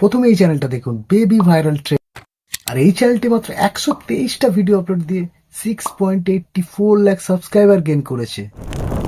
প্রথমে এই চ্যানেলটা দেখুন, বেবি ভাইরাল ট্রেন্ড। আর এই চ্যানেলটি মাত্র 123টা ভিডিও আপলোড দিয়ে 6.84 লাখ সাবস্ক্রাইবার গেইন করেছে।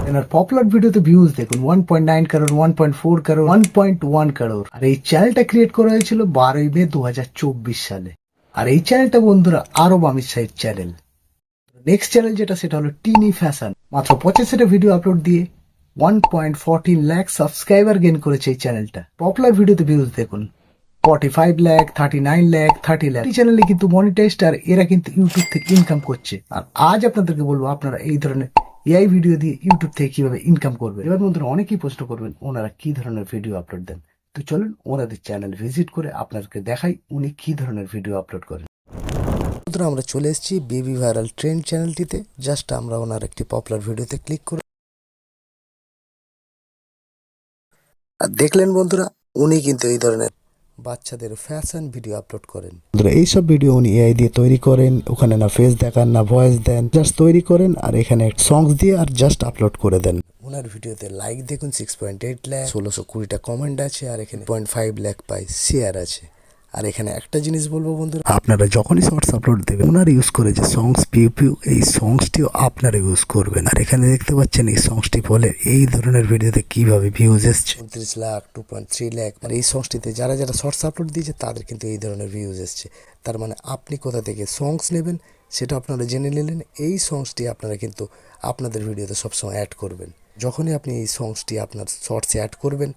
এনার পপুলার ভিডিওতে ভিউজ দেখুন 1.9 কারোর, 1.4 কারোর, 1.1 কারোর। আর এই চ্যানেলটা ক্রিয়েট করা হয়েছিল 12 মে 2024 সালে। আর এই চ্যানেলটা বন্ধুরা আরব আমির শাহের চ্যানেল। নেক্সট চ্যানেল যেটা, সেটা হলো টিনি ফ্যাশন। মাত্র 85টা ভিডিও আপলোড দিয়ে 1.14 লাখ সাবস্ক্রাইবার গেইন করেছে এই চ্যানেলটা। পপুলার ভিডিওতে ভিউজ দেখুন 45 লাখ, 39 লাখ, 30 লাখ। এই চ্যানেলে কিন্তু মনিটাইজড, আর এরা কিন্তু ইউটিউব থেকে ইনকাম করছে। আর আজ আপনাদেরকে বলবো আপনারা এই ধরনের এআই ভিডিও দিয়ে ইউটিউব থেকে কিভাবে ইনকাম করবেন। এবার বন্ধুরা অনেকেই প্রশ্ন করবেন ওনারা কি ধরনের ভিডিও আপলোড দেন। তো চলুন ওনাদের চ্যানেল ভিজিট করে আপনাদেরকে দেখাই উনি কি ধরনের ভিডিও আপলোড করেন। বন্ধুরা আমরা চলে এসেছি বেবি ভাইরাল ট্রেন্ড চ্যানেলটিতে। জাস্ট আমরা ওনার একটি পপুলার ভিডিওতে ক্লিক করে আর দেখলেন বন্ধুরা উনি কিন্তু এই ধরনের বাচ্চাদের ফ্যাশন ভিডিও আপলোড করেন। এইসব ভিডিও উনি এআই দিয়ে তৈরি করেন। ওখানে না ফেস দেখান, না ভয়েস দেন, জাস্ট তৈরি করেন আর এখানে সংস দিয়ে আর জাস্ট আপলোড করে দেন। ওনার ভিডিওতে লাইক দেখুন 6.8 লাখ, 1620টা কমেন্ট আছে, আর এখানে 0.5 লাখ পাই শেয়ার আছে। আর এখানে একটা জিনিস বলবো বন্ধুরা, আপনারা যখনই শর্টস আপলোড দেবেন ওনার ইউজ করে যে সংস পিউ পিউ, এই সংসটিও আপনারা ইউজ করবেন। আর এখানে দেখতে পাচ্ছেন এই সংসটি ফলে এই ধরনের ভিডিওতে কিভাবে ভিউজ এসছে 29 লাখ, 2.3 লাখ। আর এই সংসটিতে যারা যারা শর্টস আপলোড দিয়েছে তাদের কিন্তু এই ধরনের ভিউজ এসছে। তার মানে আপনি কোথা থেকে সংস নেবেন সেটা আপনারা জেনে নিলেন। এই সংসটি আপনারা কিন্তু আপনাদের ভিডিওতে সবসময় অ্যাড করবেন। যখনই আপনি এই সংসটি আপনার শর্টসে অ্যাড করবেন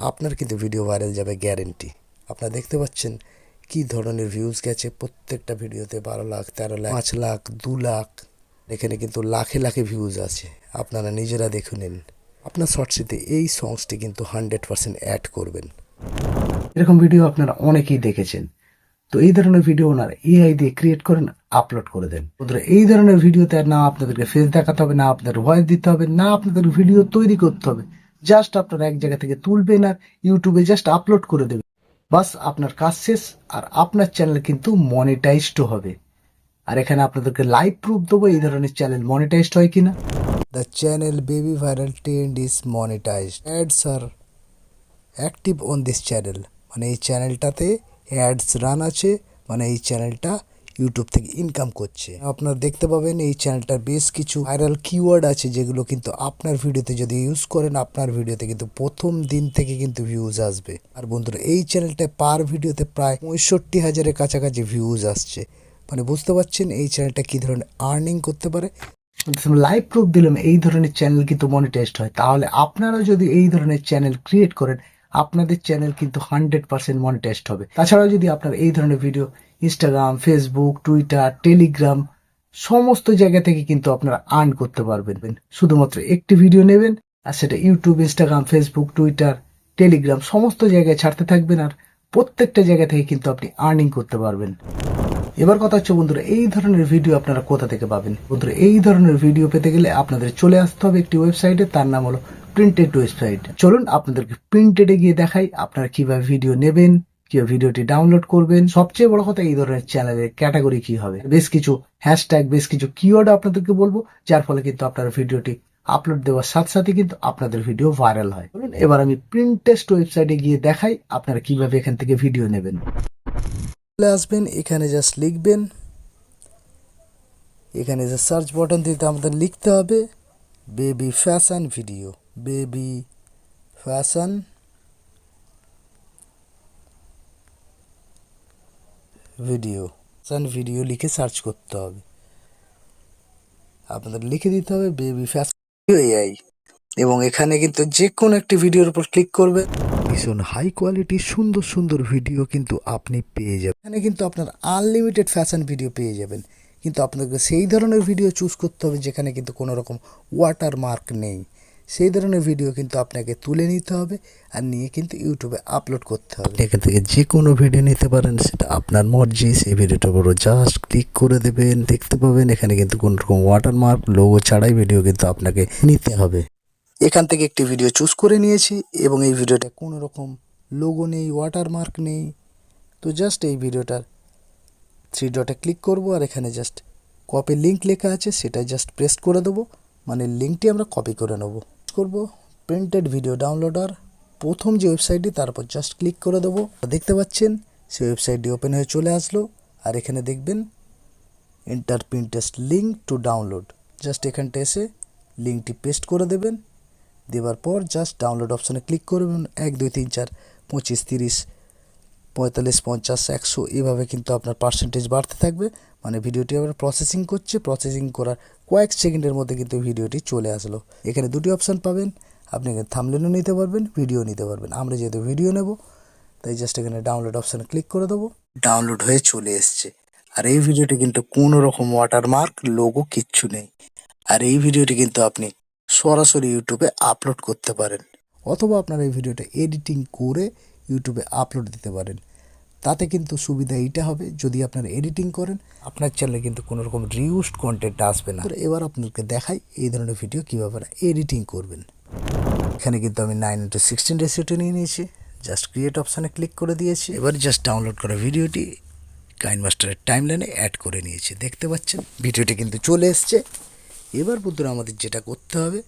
আপনার কিন্তু ভিডিও ভাইরাল যাবে গ্যারেন্টি। আপনারা দেখতে পাচ্ছেন কি ধরনের ভিউজ গেছে প্রত্যেকটা ভিডিওতে, 12 লাখ, 13 লাখ, 5 লাখ, 2 লাখ। এখানে কিন্তু লাখে লাখে ভিউজ আছে, আপনারা নিজেরা দেখে নিন। আপনার শর্টসিতে এই সংসটি কিন্তু 100% অ্যাড করবেন। এরকম ভিডিও আপনারা অনেকেই দেখেছেন। তো এই ধরনের ভিডিও ওনারা এআই দিয়ে ক্রিয়েট করেন, আপলোড করে দেন। বন্ধুরা এই ধরনের ভিডিওতে না আপনাদেরকে ফেস দেখাতে হবে, না আপনাদের ভয়েস দিতে হবে, না আপনাদের ভিডিও তৈরি করতে হবে। জাস্ট আপনারা এক জায়গা থেকে তুলবেন আর ইউটিউবে জাস্ট আপলোড করে দেবেন। বাস আপনার কাজ শেষ, আর আপনার চ্যানেল কিন্তু মনিটাইজড হবে। আর এখানে আপনাদেরকে লাইভ প্রুফ দেবো এই ধরনের চ্যানেল মনিটাইজড হয় কিনা। The channel baby viral trend is monetized, ads are active on this channel. মানে এই চ্যানেলটাতে অ্যাডস রান আছে, মানে এই চ্যানেলটা ইউটিউব থেকে ইনকাম করছে। আপনারা দেখতে পাবেন এই চ্যানেলটার বেশ কিছু ভাইরাল কিওয়ার্ড আছে যেগুলো কিন্তু আপনার ভিডিওতে যদি ইউজ করেন আপনার ভিডিওতে কিন্তু প্রথম দিন থেকে কিন্তু ভিউজ আসবে। আর বন্ধুরা এই চ্যানেলটা পার ভিডিওতে প্রায় 65,000-এর কাছাকাছি ভিউজ আসছে। মানে বুঝতে পারছেন এই চ্যানেলটা কি ধরনের আর্নিং করতে পারে। লাইভ প্রুফ দিলাম এই ধরনের চ্যানেল কিন্তু মনিটাইজড হয়। তাহলে আপনারা যদি এই ধরনের চ্যানেল ক্রিয়েট করেন আপনাদের চ্যানেল কিন্তু 100% মনিটাইজড হবে। তাছাড়াও যদি আপনারা এই ধরনের video Instagram, Facebook, Twitter, Telegram সমস্ত জায়গা থেকে কিন্তু আপনারা আর্ন করতে পারবেন। শুধুমাত্র একটি ভিডিও নেবেন আর সেটা YouTube, Instagram, Facebook, Twitter, Telegram সমস্ত জায়গায় ছাড়তে থাকবেন, আর প্রত্যেকটা জায়গা থেকে কিন্তু আপনি আর্নিং করতে পারবেন। এবার কথা হচ্ছে বন্ধুরা এই ধরনের ভিডিও আপনারা কোথা থেকে পাবেন। বন্ধুরা এই ধরনের ভিডিও পেতে গেলে আপনাদের চলে আসতে হবে একটি ওয়েবসাইটে, তার নাম হলো প্রিন্টেড ওয়েবসাইট। চলুন আপনাদেরকে প্রিন্টেডে গিয়ে দেখাই আপনারা কিভাবে ভিডিও নেবেন, কিভাবে ভিডিওটি ডাউনলোড করবেন। সবচেয়ে বড় কথা এই ধরনের চ্যানেলের ক্যাটাগরি কি হবে, বেশ কিছু হ্যাশট্যাগ, বেশ কিছু কিওয়ার্ড আপনাদেরকে বলবো, যার ফলে কিন্তু আপনার ভিডিওটি আপলোড দেওয়ার সাথে সাথে কিন্তু আপনাদের ভিডিও ভাইরাল হয়। এবার আমি প্রিন্টেস্ট ওয়েবসাইটে গিয়ে দেখাই আপনারা কিভাবে এখান থেকে ভিডিও নেবেন। চলে আসবেন, এখানে জাস্ট লিখবেন, এখানে যে সার্চ বাটন দিতে আমাদের লিখতে হবে baby fashion video, baby fashion video লিখে সার্চ করতে হবে। আপনাদের লিখে দিতে হবে বেবি ফ্যাশন এআই, এবং এখানে কিন্তু যে কোনো একটি ভিডিওর উপর ক্লিক করবে। ভীষণ হাই কোয়ালিটির সুন্দর সুন্দর ভিডিও কিন্তু আপনি পেয়ে যাবেন। এখানে কিন্তু আপনার আনলিমিটেড ফ্যাশন ভিডিও পেয়ে যাবেন, কিন্তু আপনাকে সেই ধরনের ভিডিও চুজ করতে হবে যেখানে কিন্তু কোনো রকম ওয়াটারমার্ক নেই। সেই ধরনের ভিডিও কিন্তু আপনাকে তুলে নিতে হবে আর নিয়ে কিন্তু ইউটিউবে আপলোড করতে হবে। এখান থেকে যে কোনো ভিডিও নিতে পারেন, সেটা আপনার মর্জি। সেই ভিডিওটার উপর জাস্ট ক্লিক করে দেবেন, দেখতে পাবেন এখানে কিন্তু কোনো রকম ওয়াটারমার্ক, লোগো ছাড়াই ভিডিও কিন্তু আপনাকে নিতে হবে। এখান থেকে একটি ভিডিও চুজ করে নিয়েছি এবং এই ভিডিওটা কোনো রকম লোগো নেই, ওয়াটারমার্ক নেই। তো জাস্ট এই ভিডিওটার 3 ডটে ক্লিক করব আর এখানে জাস্ট কপি লিঙ্ক লেখা আছে সেটা জাস্ট প্রেস করে দেবো, মানে লিঙ্কটি আমরা কপি করে নেব। করব প্রিন্টেড ভিডিও ডাউনলোডার, প্রথম যে ওয়েবসাইটটি তার উপর জাস্ট ক্লিক করে দেবো। দেখতে পাচ্ছেন সেই ওয়েবসাইটটি ওপেন হয়ে চলে আসলো। আর এখানে দেখবেন enter Pinterest link to download, just এখানটা এসে লিঙ্কটি পেস্ট করে দেবেন। দেওয়ার পর জাস্ট ডাউনলোড অপশানে ক্লিক করবেন। 1 2 3 4 25 30 45 50 100 এভাবে কিন্তু আপনার পার্সেন্টেজ বাড়তে থাকবে। মানে ভিডিওটি আবার প্রসেসিং করছে, প্রসেসিং করার কয়েক সেকেন্ডের মধ্যে কিন্তু ভিডিওটি চলে আসলো। এখানে দুটি অপশান পাবেন, আপনি এখানে থাম্বনেলও নিতে পারবেন, ভিডিও নিতে পারবেন। আমরা যেহেতু ভিডিও নেব তাই জাস্ট এখানে ডাউনলোড অপশানে ক্লিক করে দেবো। ডাউনলোড হয়ে চলে এসছে। আর এই ভিডিওটি কিন্তু কোনো রকম ওয়াটারমার্ক লোগো কিচ্ছু নেই। আর এই ভিডিওটি কিন্তু আপনি সরাসরি ইউটিউবে আপলোড করতে পারেন, অথবা আপনারা এই ভিডিওটা এডিটিং করে ইউটিউবে আপলোড দিতে পারেন। তাতে কিন্তু সুবিধা এইটা হবে, যদি আপনারা এডিটিং করেন আপনার চ্যানেলে কিন্তু কোনো রকম রিউজড কন্টেন্ট আসবে না। এবার আপনাকে দেখাই এই ধরনের ভিডিও কীভাবে এডিটিং করবেন। এখানে কিন্তু আমি 9:16 রেশিওটা নিয়ে নিয়েছি, জাস্ট ক্রিয়েট অপশানে ক্লিক করে দিয়েছি। এবার জাস্ট ডাউনলোড করা ভিডিওটি কাইনমাস্টারের টাইমলাইনে অ্যাড করে নিয়েছি। দেখতে পাচ্ছেন ভিডিওটি কিন্তু চলে এসছে। এবার বন্ধুরা আমাদের যেটা করতে হবে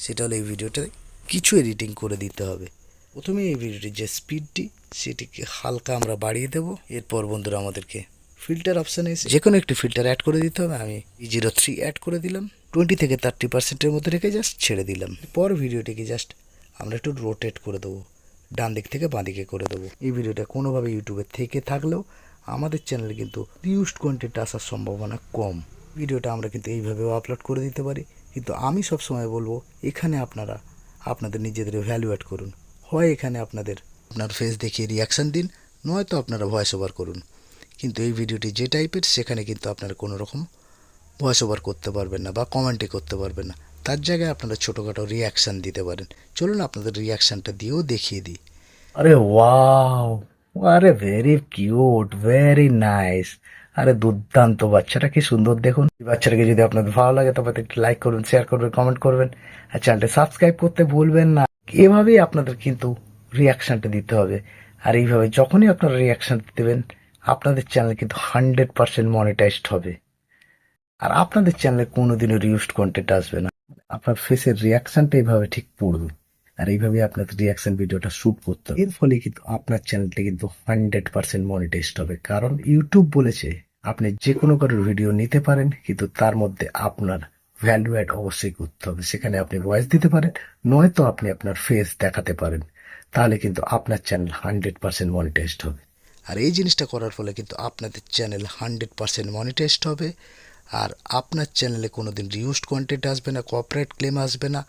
সেটা হলো এই ভিডিওটা কিছু এডিটিং করে দিতে হবে। প্রথমে এই ভিডিওটির যে স্পিডটি সেটিকে হালকা আমরা বাড়িয়ে দেব। এরপর বন্ধুরা আমাদেরকে ফিল্টার অপশানে এসে যে কোনো একটি ফিল্টার অ্যাড করে দিতে হবে। আমি E03 অ্যাড করে দিলাম, 20 থেকে 30% মধ্যে রেখে জাস্ট ছেড়ে দিলাম। পর ভিডিওটিকে জাস্ট আমরা একটু রোটেট করে দেবো, ডান দিক থেকে বাঁ দিকে করে দেবো। এই ভিডিওটা কোনোভাবে ইউটিউবে থেকে থাকলেও আমাদের চ্যানেলে কিন্তু রিউজড কন্টেন্ট আসার সম্ভাবনা কম। ভিডিওটা আমরা কিন্তু এইভাবেও আপলোড করে দিতে পারি, কিন্তু আমি সবসময় বলবো এখানে আপনারা আপনাদের নিজেদের ভ্যালু অ্যাড করুন। হয় এখানে আপনার ফেস দেখিয়ে রিয়াকশান দিন, নয়তো আপনারা ভয়েস ওভার করুন। কিন্তু এই ভিডিওটি যে টাইপের সেখানে কিন্তু আপনারা কোনো রকম ভয়েস ওভার করতে পারবেন না বা কমেন্টই করতে পারবেন না। তার জায়গায় আপনারা ছোটোখাটো রিয়াকশান দিতে পারেন। চলুন আপনাদের রিয়াকশানটা দিয়েও দেখিয়ে দিই। আরে ওয়াও, আরে ভেরি কিউট, ভেরি নাইস। আরে দুর্দান্ত, বাচ্চাটা কি সুন্দর দেখুন। এই বাচ্চাটাকে যদি আপনাদের ভালো লাগে তবে একটু লাইক করবেন, শেয়ার করবেন, কমেন্ট করবেন, আর চ্যানেলটা সাবস্ক্রাইব করতে ভুলবেন না। এভাবেই আপনাদের কিন্তু রিয়াকশানটা দিতে হবে। আর এইভাবে যখনই আপনারা রিয়াকশান দেবেন আপনাদের চ্যানেল কিন্তু 100% মনিটাইজড হবে। আর আপনাদের চ্যানেলে কোনোদিনও রিউজড কন্টেন্ট আসবে না। আপনার ফেসের রিয়াকশনটা এইভাবে ঠিক পড়বে, আর এইভাবে আপনাদের রিয়াকশন ভিডিওটা শুট করতে হবে। এর ফলে কিন্তু আপনার চ্যানেলটা কিন্তু 100% মনিটাইজড হবে। কারণ ইউটিউব বলেছে আপনি যে কোনো কারোর ভিডিও নিতে পারেন, কিন্তু তার মধ্যে আপনার ভ্যালু অ্যাড অবশ্যই করতে হবে। সেখানে আপনি ভয়েস দিতে পারেন, নয়তো আপনি আপনার ফেস দেখাতে পারেন। তাহলে কিন্তু আপনার চ্যানেল 100% মনিটাইজড হবে। আর এই জিনিসটা করার ফলে কিন্তু আপনাদের চ্যানেল 100% মনিটাইজড হবে। আর আপনার চ্যানেলে কোনোদিন রিউজড কন্টেন্ট আসবে না, কপিরাইট ক্লেম আসবে না।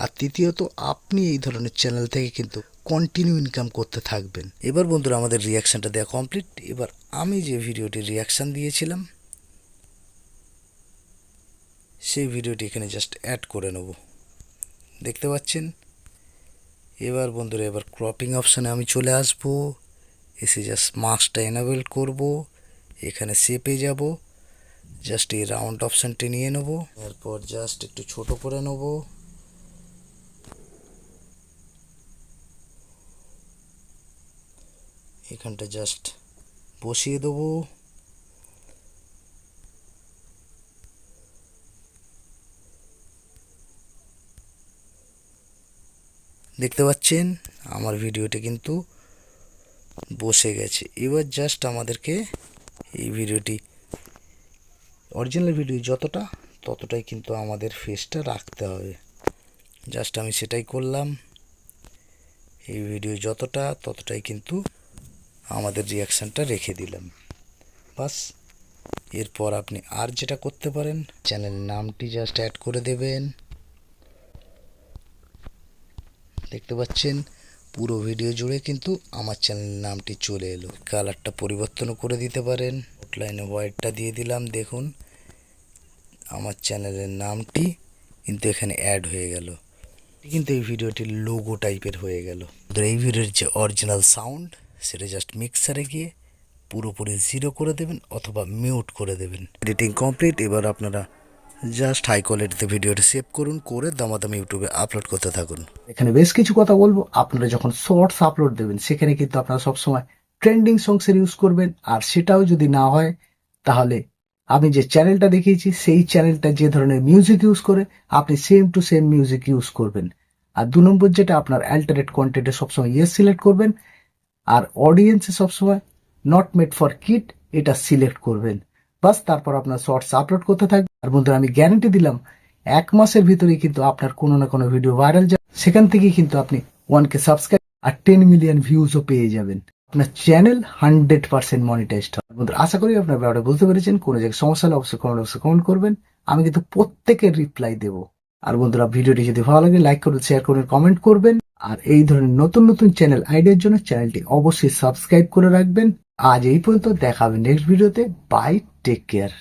আর তৃতীয়ত আপনি এই ধরনের চ্যানেল থেকে কিন্তু কন্টিনিউ ইনকাম করতে থাকবেন। এবার বন্ধুরা আমাদের রিয়াকশানটা দেওয়া কমপ্লিট। এবার আমি যে ভিডিওটির রিয়াকশান দিয়েছিলাম সেই ভিডিওটি এখানে জাস্ট অ্যাড করে নেব। দেখতে পাচ্ছেন। এবার বন্ধুরা এবার ক্রপিং অপশানে আমি চলে আসব, এসে জাস্ট মাস্কটা এনাবেল করব, এখানে শেপে যাব, জাস্ট এই রাউন্ড অপশানটি নিয়ে নেব, এরপর জাস্ট একটু ছোট করে নেব। এখানটা জাস্ট বসিয়ে দেবো। দেখতে পাচ্ছেন আমার ভিডিওটি কিন্তু বসে গেছে। এবার জাস্ট আমাদেরকে এই ভিডিওটি অরিজিনাল ভিডিও যতটা ততটাই কিন্তু আমাদের ফেসটা রাখতে হবে। জাস্ট আমি সেটাই করলাম। এই ভিডিও যতটা ততটাই কিন্তু আমাদের রিয়াকশানটা রেখে দিলাম। বাস এরপর আপনি আর যেটা করতে পারেন, চ্যানেলের নামটি জাস্ট অ্যাড করে দেবেন। দেখতে পাচ্ছেন পুরো ভিডিও জুড়ে কিন্তু আমার চ্যানেলের নামটি চলে এলো। কালারটা পরিবর্তনও করে দিতে পারেন, আউটলাইনে হোয়াইটটা দিয়ে দিলাম। দেখুন আমার চ্যানেলের নামটি কিন্তু এখানে অ্যাড হয়ে গেল, কিন্তু এই ভিডিওটির লোগো টাইপের হয়ে গেল। এই ভিডিওর যে অরিজিনাল সাউন্ড সেটা জাস্ট মিক্সারে গিয়ে পুরোপুরি জিরো করে দেবেন অথবা মিউট করে দেবেন। Editing complete. এবার আপনারা জাস্ট হাই কোয়ালিটিতে ভিডিওটা সেভ করুন, করে দামাদামি ইউটিউবে আপলোড করতে থাকুন। এখানে বেশ কিছু কথা বলবো। আপনারা যখন শর্টস আপলোড দেবেন সেখানে কিন্তু আপনারা সবসময় ট্রেন্ডিং সংসের ইউজ করবেন। আর সেটাও যদি না হয় তাহলে আমি যে চ্যানেলটা দেখিয়েছি সেই চ্যানেলটা যে ধরনের মিউজিক ইউজ করে আপনি same to same music use করবেন। আর 2 নম্বর যেটা আপনার অ্যাল্টারেট কন্টেন্টে সবসময় ইয়েস সিলেক্ট করবেন, আর অডিয়েন্সে সবসময় নট মেড ফর কিড এটা সিলেক্ট করবেন। বাস তারপর আপনার শর্টস আপলোড করতে থাকবে। আর বন্ধুরা আমি গ্যারান্টি দিলাম 1 মাসের ভিতরেই কিন্তু আপনার কোনো না কোনো ভিডিও ভাইরাল যাবে, সেখান থেকেই কিন্তু আপনি 1K সাবস্ক্রাইব আর 10 মিলিয়ন ভিউজও পেয়ে যাবেন। আপনার চ্যানেল 100% মনিটাইজড হবে। বন্ধুরা আশা করি আপনার ব্যাপারটা বুঝতে পেরেছেন। কোনো জায়গায় সমস্যা হলে অবশ্যই কমেন্ট করবেন, আমি কিন্তু প্রত্যেকের রিপ্লাই দেবো। আর বন্ধুরা ভিডিওটি যদি ভালো লাগে লাইক করুন, শেয়ার করুন, কমেন্ট করবেন। আর এই ধরনের নতুন নতুন চ্যানেল আইডিয়ার জন্য চ্যানেলটি অবশ্যই সাবস্ক্রাইব করে রাখবেন। আজ এই পর্যন্ত, দেখা হবে নেক্সট ভিডিওতে। Bye, take care.